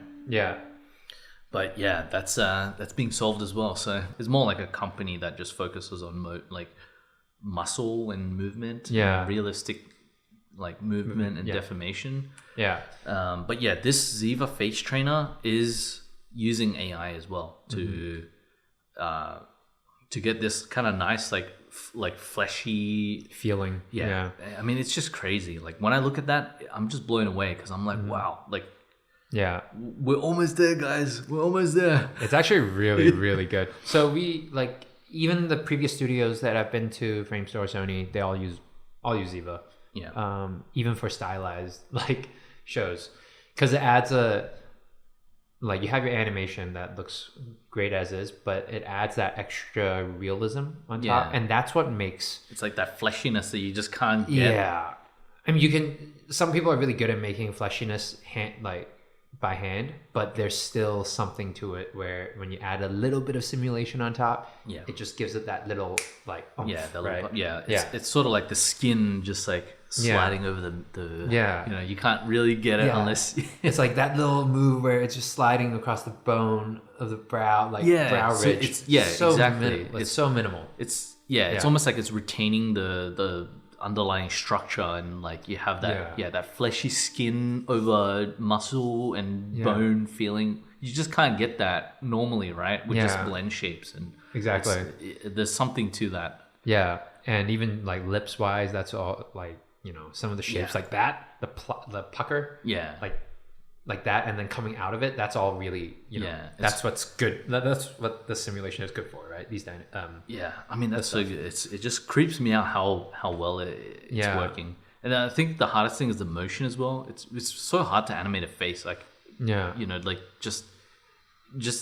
But that's being solved as well. So it's more like a company that just focuses on like muscle and movement, and realistic like movement and deformation. But this Ziva face trainer is using AI as well to get this kind of nice like fleshy feeling. I mean, it's just crazy. Like when I look at that, I'm just blown away, because I'm like, wow, like we're almost there, guys. We're almost there. It's actually really, really good. So we like, even the previous studios that I've been to, Framestore, Sony, they all use Ziva. Even for stylized like shows, because it adds like you have your animation that looks great as is, but it adds that extra realism on top, and that's what makes it's like that fleshiness that you just can't get. I mean, some people are really good at making fleshiness by hand, but there's still something to it where when you add a little bit of simulation on top, it just gives it that little like oomph, it's sort of like the skin just like sliding over the you can't really get it unless it's like that little move where it's just sliding across the bone of the brow, like brow ridge. It's so exactly. It's so minimal. It's almost like it's retaining the underlying structure, and like you have that Yeah. that fleshy skin over muscle and Yeah. bone feeling. You just can't get that normally, right? With just Yeah. blend shapes, and Exactly. there's something to that. Yeah, and even like lips wise, that's all like, you know, some of the shapes Yeah. like that, the pucker, Yeah, like that, and then coming out of it, that's all really, you know, Yeah, that's what's good. That's what the simulation is good for, right? These yeah. I mean, that's so good. It just creeps me out how well it's Yeah. working. And I think the hardest thing is the motion as well. It's so hard to animate a face, like, yeah, you know, like just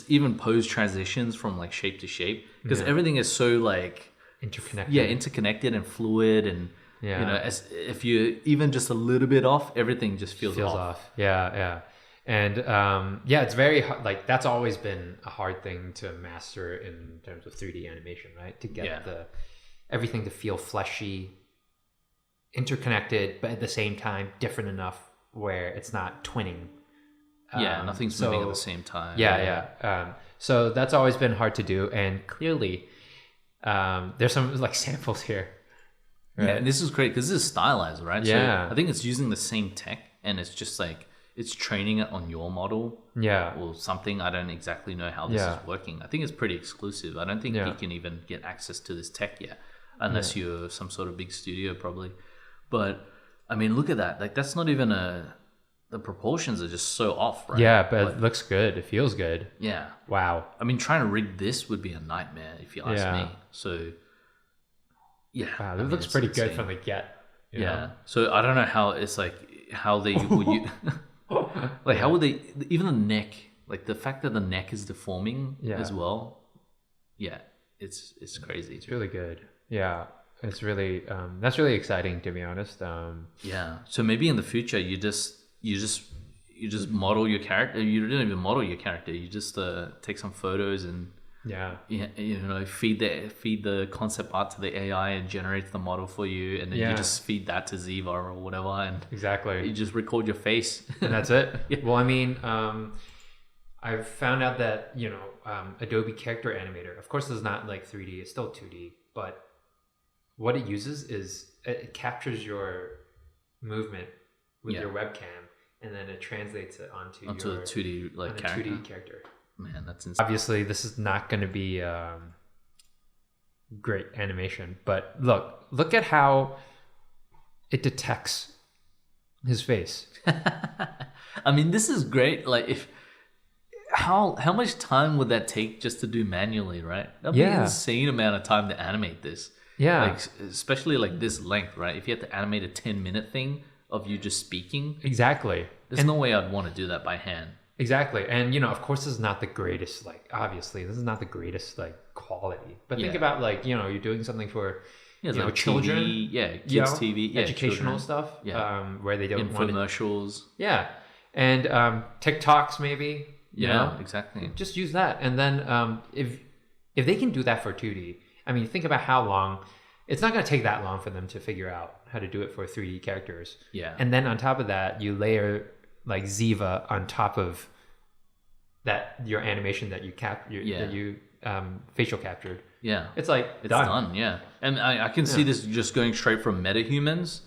even pose transitions from like shape to shape, because Yeah. everything is so like interconnected. interconnected and fluid, and Yeah. you know, as if you even just a little bit off, everything just feels off. off. Yeah. And yeah, it's very hard. Like that's always been a hard thing to master in terms of 3D animation, right? To get Yeah. everything to feel fleshy, interconnected, but at the same time different enough where it's not twinning. Yeah, nothing's moving at the same time. Yeah. So that's always been hard to do, and clearly, there's some like samples here. Yeah, and this is great because this is stylized, right? Yeah. So I think it's using the same tech, and it's just like it's training it on your model Yeah. or something. I don't exactly know how this Yeah. is working. I think it's pretty exclusive. I don't think Yeah. you can even get access to this tech yet, unless you're some sort of big studio, probably. But I mean, look at that. Like that's not even the proportions are just so off, right? Yeah, but it looks good. It feels good. Yeah. Wow. I mean, trying to rig this would be a nightmare if you ask Yeah. me. So, yeah. Wow, I that mean, looks it's pretty good insane. from the get. you Yeah. know? So I don't know how it's like how they would you like how would they even the neck, like the fact that the neck is deforming Yeah. as well. Yeah, it's crazy. It's really good. Yeah. It's really that's really exciting, to be honest. Yeah. So maybe in the future you just model your character. You don't even model your character. You just take some photos and Yeah. you know feed the concept art to the AI and generates the model for you, and then Yeah. you just feed that to Ziva or whatever, and you Exactly. just record your face. And that's it. Yeah. Well, I mean, I've found out that, you know, Adobe Character Animator, of course, it's not like 3D, it's still 2D, but what it uses is it captures your movement with Yeah. your webcam, and then it translates it onto Onto your a 2D like on a character. 2D character. Man, that's insane. Obviously, this is not going to be great animation, but look at how it detects his face. I mean, this is great. Like, if how much time would that take just to do manually, right? That'd be an Yeah. insane amount of time to animate this. Yeah. Like, especially like this length, right? If you had to animate a 10-minute thing of you just speaking, Exactly. there's no way I'd want to do that by hand. Exactly. And, you know, of course, this is not the greatest, like, obviously, this is not the greatest, like, quality. But think Yeah. about, like, you know, you're doing something for, Yeah, you know, like children. TV, yeah, kids you know, TV, yeah, educational children. stuff, Yeah. where they don't want to. Infomercials. Yeah. And TikToks, maybe. You Yeah, know? exactly. Just use that. And then if they can do that for 2D, I mean, think about how long. It's not going to take that long for them to figure out how to do it for 3D characters. Yeah. And then on top of that, you layer like Ziva on top of that, your animation that you that you facial captured. Yeah. It's like It's done. done, yeah. And I can see this just going straight from metahumans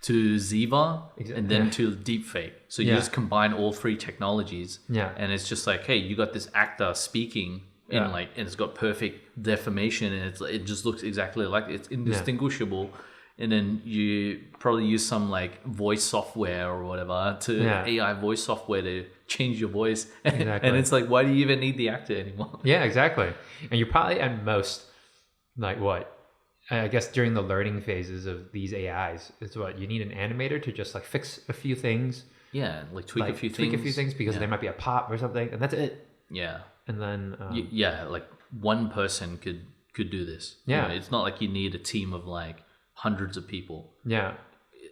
to Ziva and then Yeah. to Deepfake. So you Yeah. just combine all three technologies. Yeah. And it's just like, hey, you got this actor speaking in Yeah. like, and it's got perfect deformation, and it just looks exactly like it's indistinguishable. And then you probably use some like voice software or whatever to Yeah. AI voice software to change your voice. Exactly. And it's like, why do you even need the actor anymore? Yeah, exactly. And you probably at most, like what? I guess during the learning phases of these AIs, it's what you need an animator to just like fix a few things, Yeah, like tweak like a few tweak things. a few things because Yeah. there might be a pop or something, and that's it. Yeah. And then Yeah, like one person could do this. You Yeah. know, it's not like you need a team of like hundreds of people, yeah,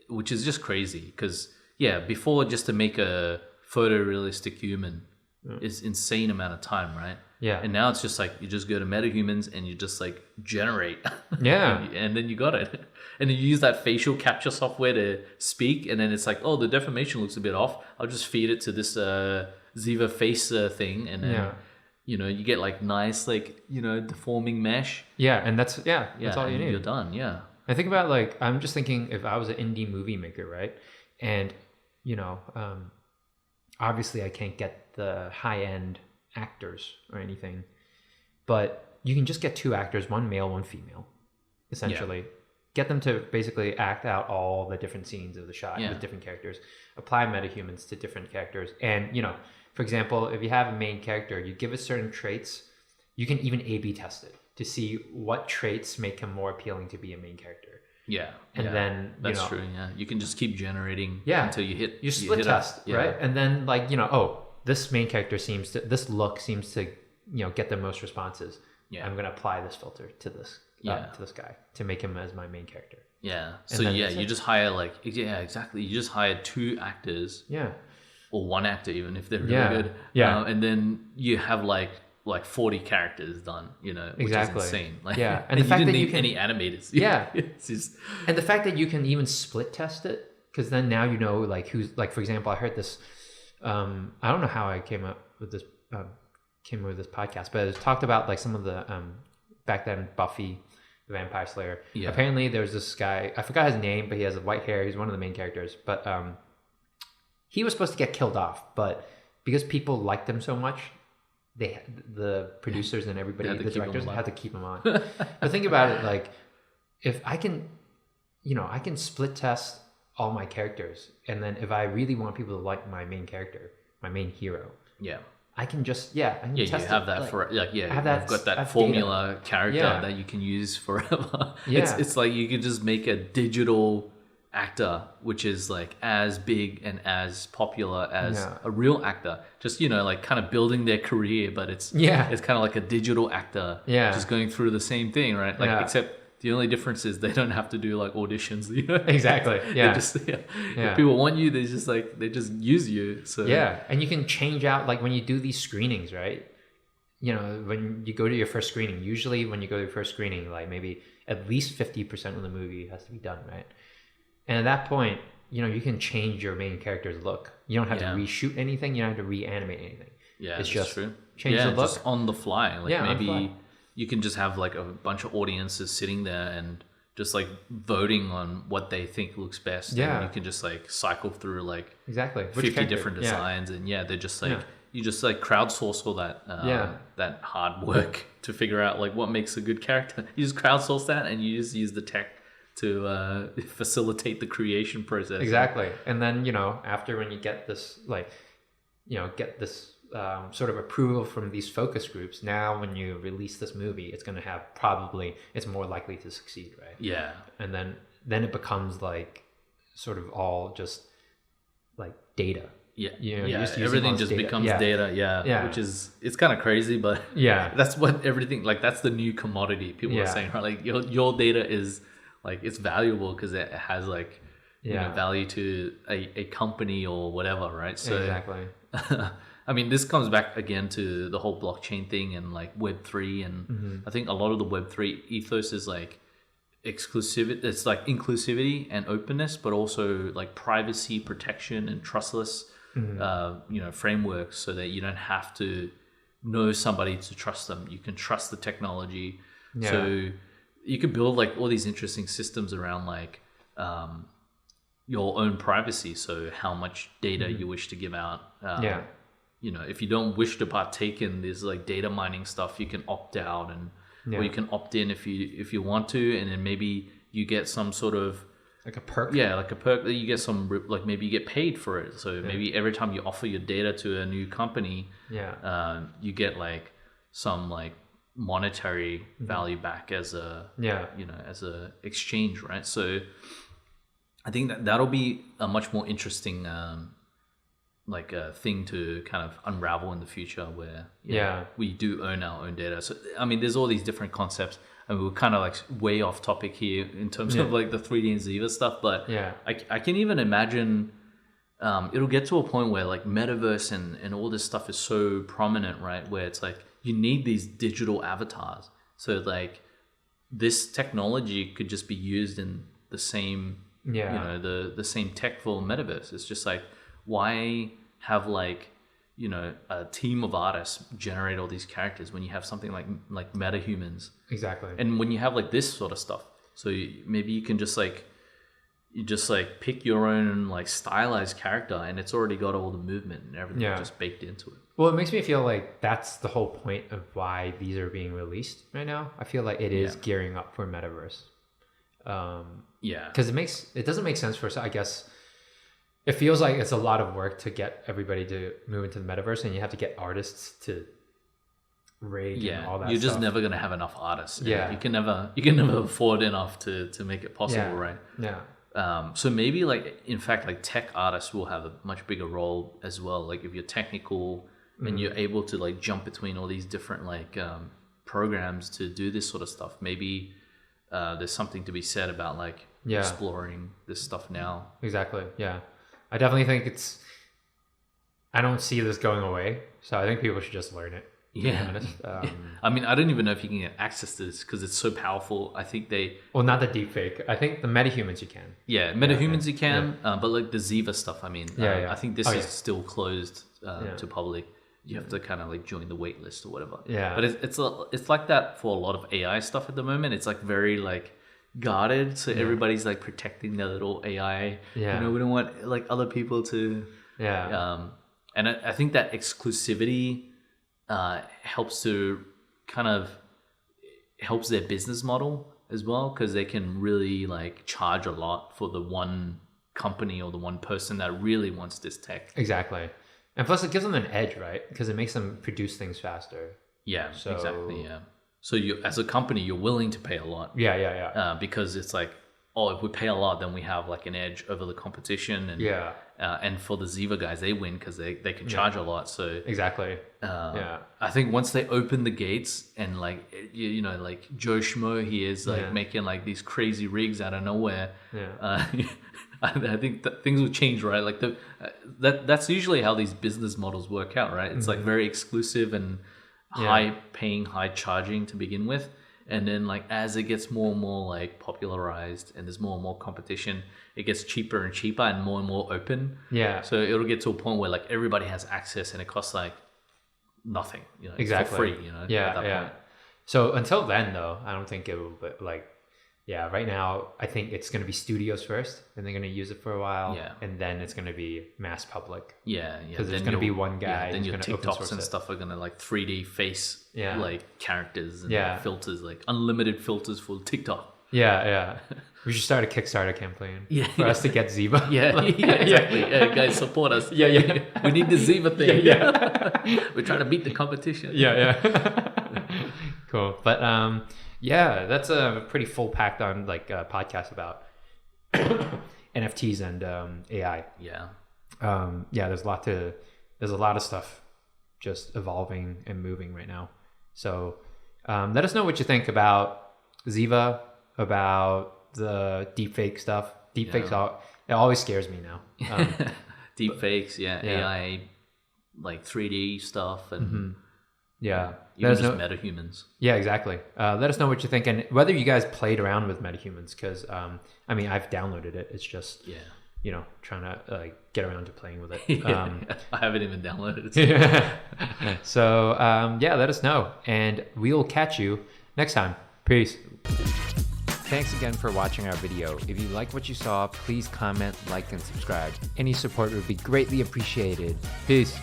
which is just crazy. Because before, just to make a photorealistic human is insane amount of time, right? yeah, And now it's just like you just go to metahumans and you just like generate. Yeah. and then you got it. And then you use that facial capture software to speak, and then it's like, oh, the deformation looks a bit off. I'll just feed it to this Ziva face thing, and then Yeah. you know, you get like nice, like, you know, deforming mesh. yeah, and that's all you and need. You're done. Yeah. I think about like, I'm just thinking if I was an indie movie maker, right? And, you know, obviously I can't get the high end actors or anything, but you can just get 2 actors, one male, one female, essentially. Get them to basically act out all the different scenes of the shot with different characters, apply metahumans to different characters. And, you know, for example, if you have a main character, you give it certain traits, you can even A/B test it to see what traits make him more appealing to be a main character. Yeah. And then, that's true. Yeah. You can just keep generating until you hit, you split test, right? And then like, you know, oh, this main character this look seems to, you know, get the most responses. Yeah. I'm going to apply this filter to this. To this guy to make him as my main character. Yeah. So you just hire exactly. You just hire 2 actors. Yeah. Or 1 actor, even if they're really good. Yeah. And then you have like 40 characters done. You know, which is insane. Like, and the fact you didn't that you need can any animators. Yeah. It's just... And the fact that you can even split test it, because then now you know like who's like, for example, I heard this. I don't know how I came up with this podcast, but it talked about like some of the back then Buffy the Vampire Slayer. Yeah. Apparently there's this guy, I forgot his name, but he has white hair. He's one of the main characters. But he was supposed to get killed off, but because people liked him so much, the producers and everybody, the directors had to keep him on. But think about it, like if I can, you know, I can split test all my characters, and then if I really want people to like my main character, my main hero, I can just you have that for you've got that formula character that you can use forever. It's like you could just make a digital actor which is like as big and as popular as a real actor, just, you know, like kind of building their career, but it's kind of like a digigal actor just going through the same thing, right? Like except the only difference is they don't have to do like auditions, you know? Exactly. Yeah. If people want you, they just use you. So and you can change out, like when you do these screenings, right? You know, when you go to your first screening, usually when you go to your first screening, like maybe at least 50% of the movie has to be done, right? And at that point, you know, you can change your main character's look. You don't have to reshoot anything. You don't have to reanimate anything. Yeah, it's just true. Change the look just on the fly. Like maybe you can just have like a bunch of audiences sitting there and just like voting on what they think looks best. Yeah. And you can just like cycle through like 50 different designs. And they're just like, you just like crowdsource all that, that hard work to figure out like what makes a good character. You just crowdsource that and you just use the tech to facilitate the creation process. Exactly. And then, you know, after when you get this, like, you know, sort of approval from these focus groups, now when you release this movie, it's going to have it's more likely to succeed, right? Yeah. And then it becomes like sort of all just like data. Yeah. You know, everything just becomes data. Yeah. Which is, it's kind of crazy, but that's what everything, like that's the new commodity people are saying, right? Like your data is like, it's valuable because it has like, you know, value to a company or whatever, right? So exactly. I mean, this comes back again to the whole blockchain thing and like Web3. And I think a lot of the Web3 ethos is like exclusivity. It's like inclusivity and openness, but also like privacy protection and trustless, you know, frameworks, so that you don't have to know somebody to trust them. You can trust the technology. Yeah. So you can build like all these interesting systems around like your own privacy. So how much data you wish to give out. You know, if you don't wish to partake in this like data mining stuff, you can opt out, or you can opt in if you want to, and then maybe you get some sort of like a perk. Yeah, like a perk that you get some, like maybe you get paid for it. So maybe every time you offer your data to a new company, you get like some like monetary value back as a you know, as a exchange, right? So I think that'll be a much more interesting like a thing to kind of unravel in the future, where we do own our own data. So I mean, there's all these different concepts, and we're kind of like way off topic here in terms of like the 3D and Ziva stuff, but I can even imagine it'll get to a point where like metaverse and all this stuff is so prominent, right? Where it's like you need these digital avatars. So like this technology could just be used in the same, you know, the same tech for metaverse. It's just like, why have like, you know, a team of artists generate all these characters when you have something like metahumans? Exactly. And when you have like this sort of stuff, So maybe you can just like pick your own like stylized character, and it's already got all the movement and everything just baked into it. Well, it makes me feel like that's the whole point of why these are being released right now. I feel like it is gearing up for metaverse. Because it doesn't make sense for us. I guess it feels like it's a lot of work to get everybody to move into the metaverse, and you have to get artists to rig and all that. You're just stuff. never gonna have enough artists. Yeah, you can never afford enough to make it possible, right? So maybe like in fact like tech artists will have a much bigger role as well. Like if you're technical and you're able to like jump between all these different like programs to do this sort of stuff, maybe there's something to be said about like exploring this stuff now. Exactly. Yeah, I definitely think I don't see this going away, so I think people should just learn it. Yeah. I mean, I don't even know if you can get access to this because it's so powerful. I think well, not the deepfake. I think the metahumans you can. Yeah, metahumans you can, but like the Ziva stuff, I mean, I think this is still closed to public. You have to kind of like join the wait list or whatever. Yeah. But it's like that for a lot of AI stuff at the moment. It's like very like guarded, so everybody's like protecting their little AI. Yeah. You know, we don't want like other people to. Yeah. And I think that exclusivity helps their business model as well, because they can really like charge a lot for the one company or the one person that really wants this tech. Exactly. And plus it gives them an edge, right? Because it makes them produce things faster. Yeah, exactly. Yeah. So you, as a company, you're willing to pay a lot. Yeah. Because it's like, if we pay a lot, then we have like an edge over the competition. And and for the Ziva guys, they win because they can charge a lot. So exactly. I think once they open the gates and like you know like Joe Schmo, he is like making like these crazy rigs out of nowhere. I think that things will change, right? Like that's usually how these business models work out, right? It's like very exclusive and high paying, high charging to begin with. And then like as it gets more and more like popularized and there's more and more competition, it gets cheaper and cheaper and more open. Yeah. So it'll get to a point where like everybody has access and it costs like nothing, you know, for free, you know. At that point. So until then though, I don't think it will like right now I think it's going to be studios first and they're going to use it for a while and then it's going to be mass public. Because there's going to be one guy then who's your going to open TikToks source and it. stuff are going to like 3D face like characters and filters, like unlimited filters for TikTok. We should start a Kickstarter campaign for us to get Ziva. Exactly. Guys, support us. We need the Ziva thing. We're trying to beat the competition. Cool. But that's a pretty full packed on like podcast about NFTs and AI. There's a lot of stuff just evolving and moving right now. So let us know what you think about Ziva, about the deepfake stuff. Deepfakes it always scares me now. Deepfakes, AI, like 3D stuff, and even just metahumans. Yeah, exactly. Let us know what you think, and whether you guys played around with metahumans, because I mean, I've downloaded it. It's just trying to like get around to playing with it. I haven't even downloaded it. So let us know, and we'll catch you next time. Peace. Thanks again for watching our video. If you like what you saw, please comment, like, and subscribe. Any support would be greatly appreciated. Peace.